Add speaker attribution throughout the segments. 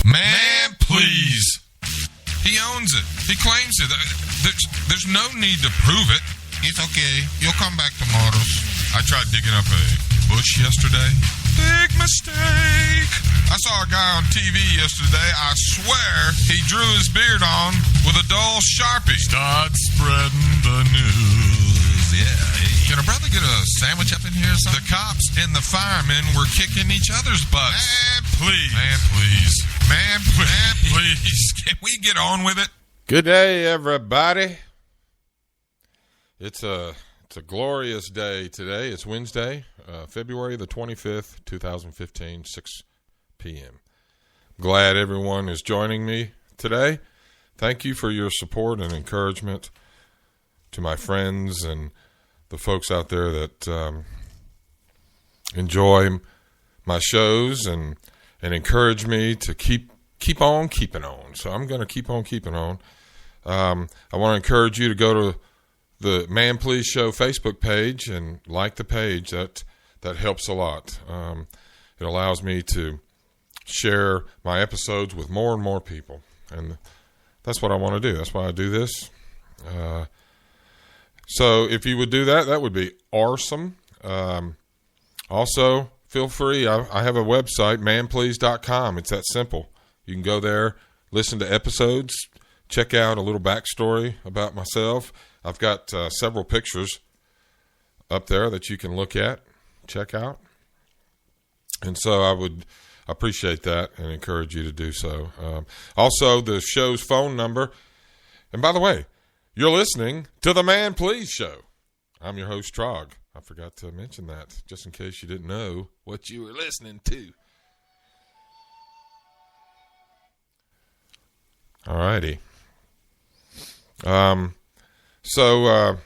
Speaker 1: Man, please. He owns it. He claims it. There's no need to prove it.
Speaker 2: It's okay. You'll come back tomorrow.
Speaker 1: I tried digging up a bush yesterday. Big mistake. I saw a guy on TV yesterday. I swear he drew his beard on with a dull Sharpie.
Speaker 2: Start spreading the news. Yeah.
Speaker 1: Can a brother get a sandwich up in here or something? The cops and the firemen were kicking each other's butts.
Speaker 2: Man, please.
Speaker 1: Man, please. Man, please. Can we get on with it?
Speaker 3: Good day, everybody. It's a glorious day today. It's Wednesday, February the 25th, 2015, 6 p.m. Glad everyone is joining me today. Thank you for your support and encouragement to my friends and the folks out there that enjoy my shows and encourage me to keep on keeping on. So I'm going to keep on keeping on. I want to encourage you to go to the Man Please Show Facebook page and like the page. That helps a lot. It allows me to share my episodes with more and more people, and that's what I want to do. That's why I do this. So if you would do that, that would be awesome. Also, feel free. I have a website, manplease.com. It's that simple. You can go there, listen to episodes, check out a little backstory about myself. I've got several pictures up there that you can look at, check out. And so I would appreciate that and encourage you to do so. Also, the show's phone number. And by the way, you're listening to the Man Please Show. I'm your host, Trog. I forgot to mention that, just in case you didn't know what you were listening to. All righty. So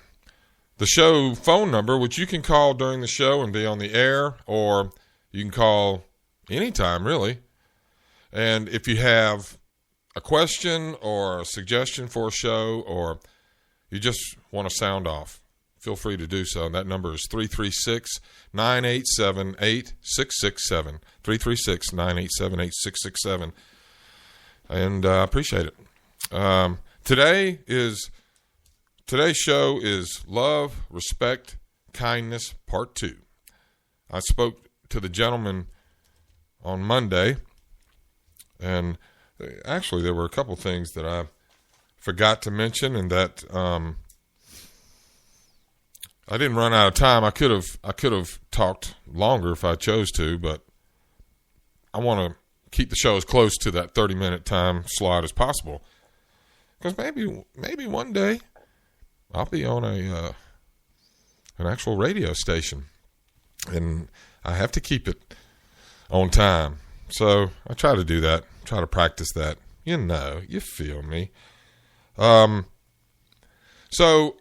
Speaker 3: the show phone number, which you can call during the show and be on the air, or you can call anytime, really. And if you have a question or a suggestion for a show, or you just want to sound off, feel free to do so. And that number is 336-987-8667. 336-987-8667. And I appreciate it. Today's show is Love, Respect, Kindness, Part 2. I spoke to the gentleman on Monday, and actually there were a couple things that I forgot to mention, and that I didn't run out of time. I could have talked longer if I chose to, but I want to keep the show as close to that 30-minute time slot as possible, because maybe one day I'll be on an actual radio station, and I have to keep it on time. So I try to do that, try to practice that. You feel me. So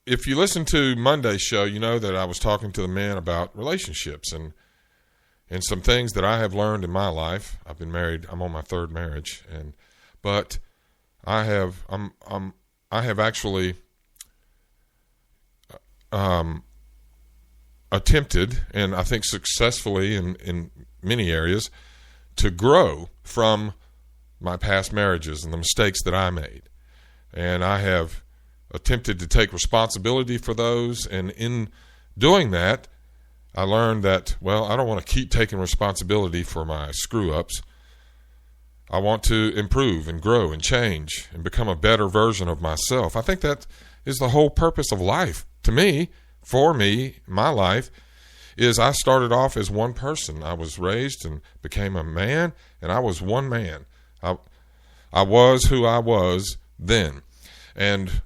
Speaker 3: if you listen to Monday's show, you know that I was talking to the men about relationships and some things that I have learned in my life. I've been married. I'm on my third marriage, but I have actually attempted, and I think successfully in many areas, to grow from my past marriages and the mistakes that I made. And I have attempted to take responsibility for those, and in doing that, I learned that, I don't want to keep taking responsibility for my screw-ups. I want to improve and grow and change and become a better version of myself. I think that is the whole purpose of life. To me, for me, my life is I started off as one person. I was raised and became a man, and I was one man. I was who I was then. And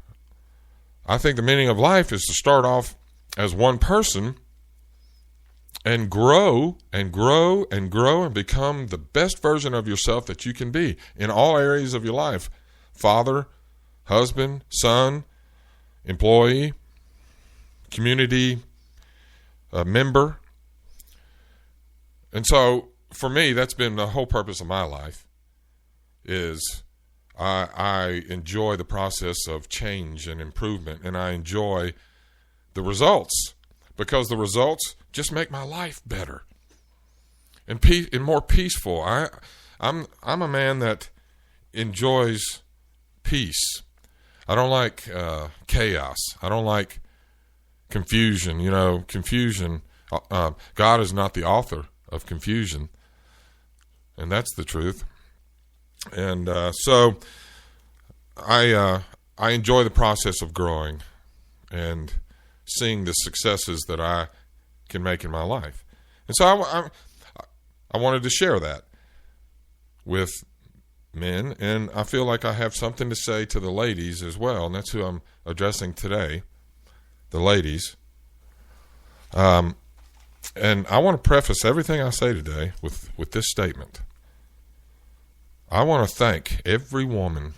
Speaker 3: I think the meaning of life is to start off as one person and grow and grow and grow and become the best version of yourself that you can be in all areas of your life. Father, husband, son, employee, community member. And so for me, that's been the whole purpose of my life, is I enjoy the process of change and improvement, and I enjoy the results, because the results just make my life better. and more peaceful. I'm a man that enjoys peace. I don't like chaos. I don't like confusion. Confusion. God is not the author of confusion, and that's the truth. And so I enjoy the process of growing and seeing the successes that I can make in my life. And so I wanted to share that with men, and I feel like I have something to say to the ladies as well, and that's who I'm addressing today, the ladies. And I want to preface everything I say today with this statement. I want to thank every woman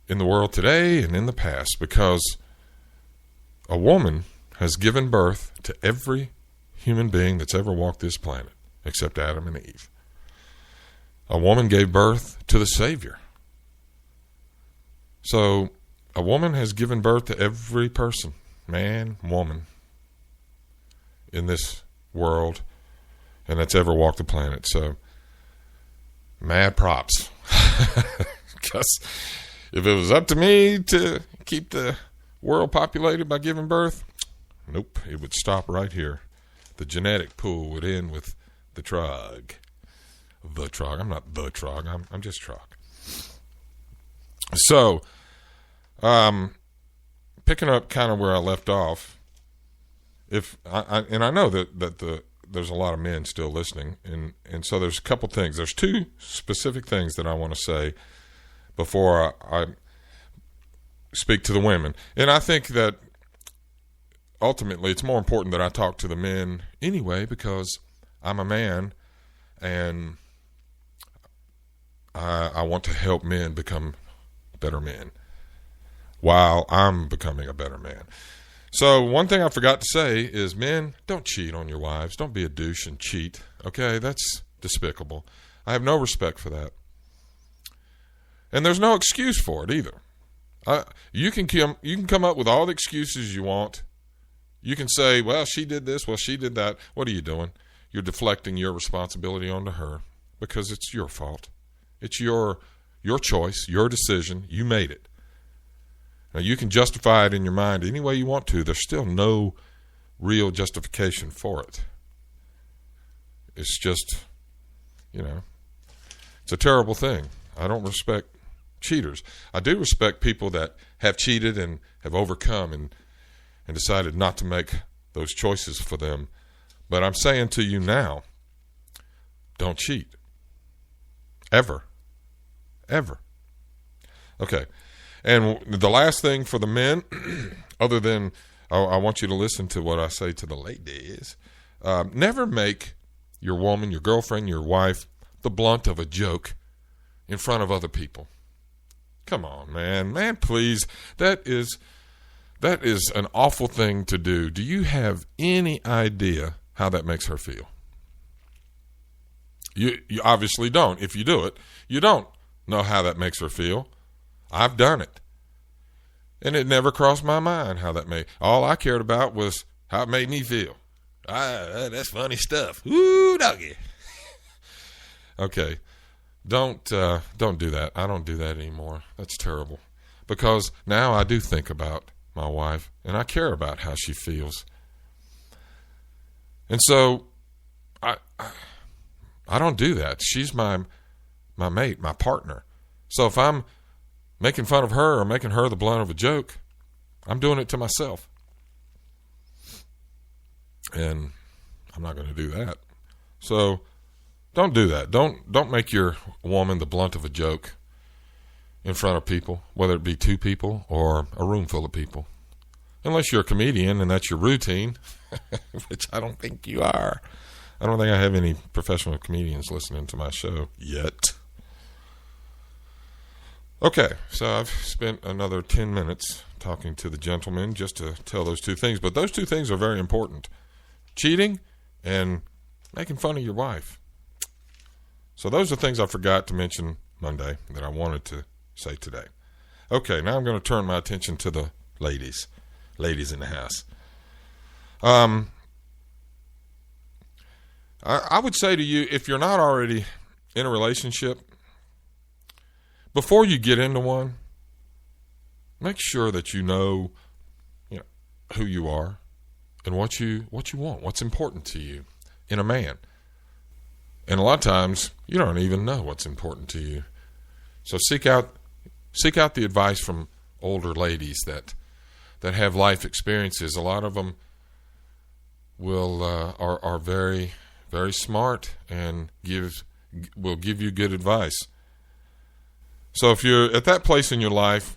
Speaker 3: in the world today and in the past, because a woman has given birth to every human being that's ever walked this planet, except Adam and Eve. A woman gave birth to the Savior. So a woman has given birth to every person, man, woman, in this world, and that's ever walked the planet. So mad props. Because if it was up to me to keep the world populated by giving birth, nope, it would stop right here. The genetic pool would end with the trog. The trog. I'm not the trog. I'm just trog. So, picking up kind of where I left off, and I know that there's a lot of men still listening, and so there's a couple things. There's two specific things that I want to say before I speak to the women. And I think that ultimately it's more important that I talk to the men anyway, because I'm a man and I want to help men become better men while I'm becoming a better man. So one thing I forgot to say is, men, don't cheat on your wives. Don't be a douche and cheat. Okay, that's despicable. I have no respect for that. And there's no excuse for it either. You can come up with all the excuses you want. You can say, well, she did this, well, she did that. What are you doing? You're deflecting your responsibility onto her because it's your fault. It's your choice, your decision. You made it. Now, you can justify it in your mind any way you want to. There's still no real justification for it. It's just, it's a terrible thing. I don't respect cheaters. I do respect people that have cheated and have overcome and decided not to make those choices for them. But I'm saying to you now, don't cheat. Ever. Ever. Okay. And the last thing for the men, other than I want you to listen to what I say to the ladies, never make your woman, your girlfriend, your wife, the blunt of a joke in front of other people. Come on, man. Man, please. That is an awful thing to do. Do you have any idea how that makes her feel? You obviously don't. If you do it, you don't know how that makes her feel. I've done it. And it never crossed my mind how that made. All I cared about was how it made me feel. That's funny stuff. Ooh, doggy. Okay. Don't do that. I don't do that anymore. That's terrible. Because now I do think about my wife, and I care about how she feels. And so I don't do that. She's my mate, my partner. So if I'm making fun of her or making her the blunt of a joke, I'm doing it to myself. And I'm not going to do that. So don't do that. Don't make your woman the blunt of a joke in front of people, whether it be two people or a room full of people. Unless you're a comedian and that's your routine, which I don't think you are. I don't think I have any professional comedians listening to my show yet. Okay, so I've spent another 10 minutes talking to the gentlemen just to tell those two things. But those two things are very important. Cheating and making fun of your wife. So those are things I forgot to mention Monday that I wanted to say today. Okay, now I'm going to turn my attention to the ladies in the house. I would say to you, if you're not already in a relationship, before you get into one, make sure that you know who you are and what you want, what's important to you in a man. And a lot of times you don't even know what's important to you. So seek out the advice from older ladies that have life experiences. A lot of them are very, very smart and will give you good advice. So if you're at that place in your life,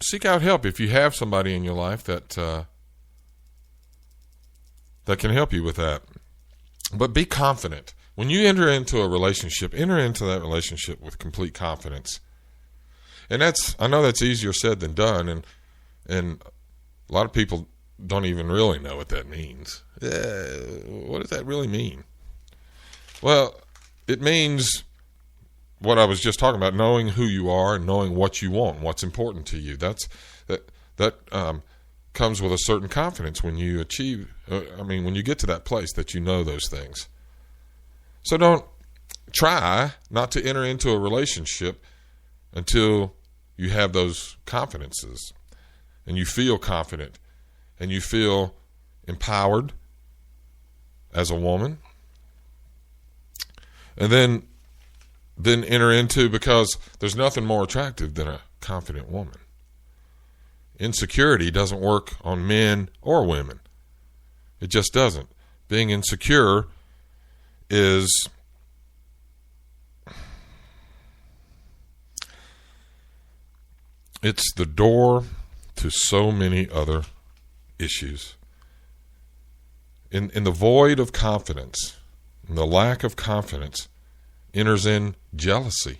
Speaker 3: seek out help if you have somebody in your life that can help you with that. But be confident. When you enter into a relationship, enter into that relationship with complete confidence. And I know that's easier said than done, and a lot of people don't even really know what that means. What does that really mean? Well, it means what I was just talking about, knowing who you are and knowing what you want, what's important to you. That comes with a certain confidence when you when you get to that place that you know those things. So don't try not to enter into a relationship until you have those confidences and you feel confident and you feel empowered as a woman. And then enter into, because there's nothing more attractive than a confident woman. Insecurity doesn't work on men or women. It just doesn't. Being insecure is it's the door to so many other issues. In the void of confidence, in the lack of confidence, enters in jealousy.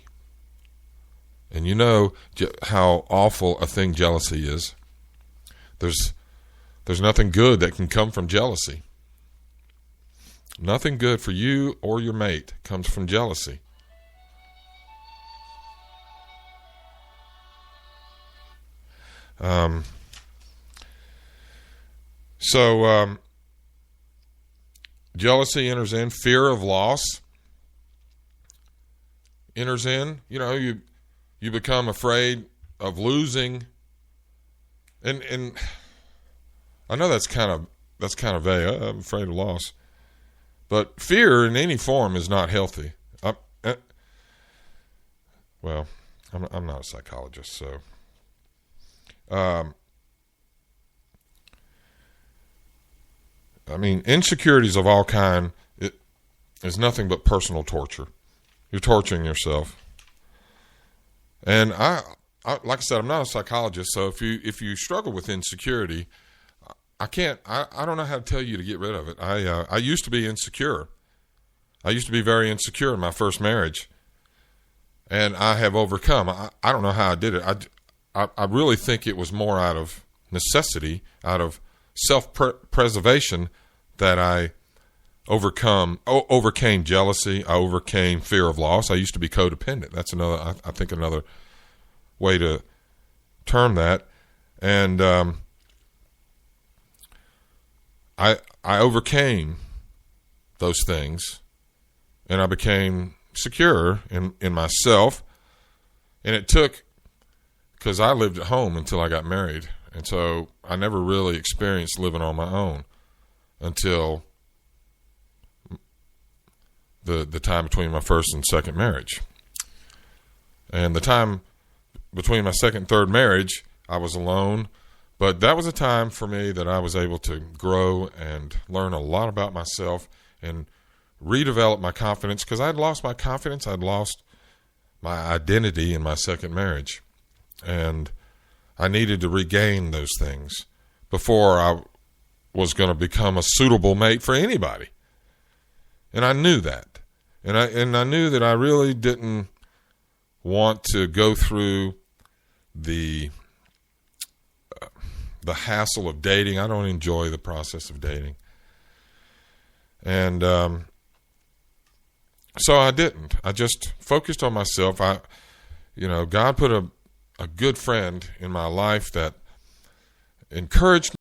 Speaker 3: And you know how awful a thing jealousy is. There's nothing good that can come from jealousy. Nothing good for you or your mate comes from jealousy. Jealousy enters in. Fear of loss enters in. You become afraid of losing, and I know that's kind of vague. I'm afraid of loss, but fear in any form is not healthy. Well, I'm not a psychologist, so insecurities of all kind, it is nothing but personal torture. You're torturing yourself. And I like I said, I'm not a psychologist, so if you struggle with insecurity, I don't know how to tell you to get rid of it. I used to be insecure. I used to be very insecure in my first marriage, and I have overcome. I don't know how I did it. I really think it was more out of necessity, out of self-preservation, that I overcame jealousy. I overcame fear of loss. I used to be codependent. That's another way to term that. And I overcame those things, and I became secure in myself. And it took, because I lived at home until I got married, and so I never really experienced living on my own until the time between my first and second marriage. And the time between my second and third marriage, I was alone, but that was a time for me that I was able to grow and learn a lot about myself and redevelop my confidence, because I'd lost my confidence. I'd lost my identity in my second marriage, and I needed to regain those things before I was going to become a suitable mate for anybody. And I knew that. And I knew that I really didn't want to go through the hassle of dating. I don't enjoy the process of dating. And so I didn't. I just focused on myself. God put a good friend in my life that encouraged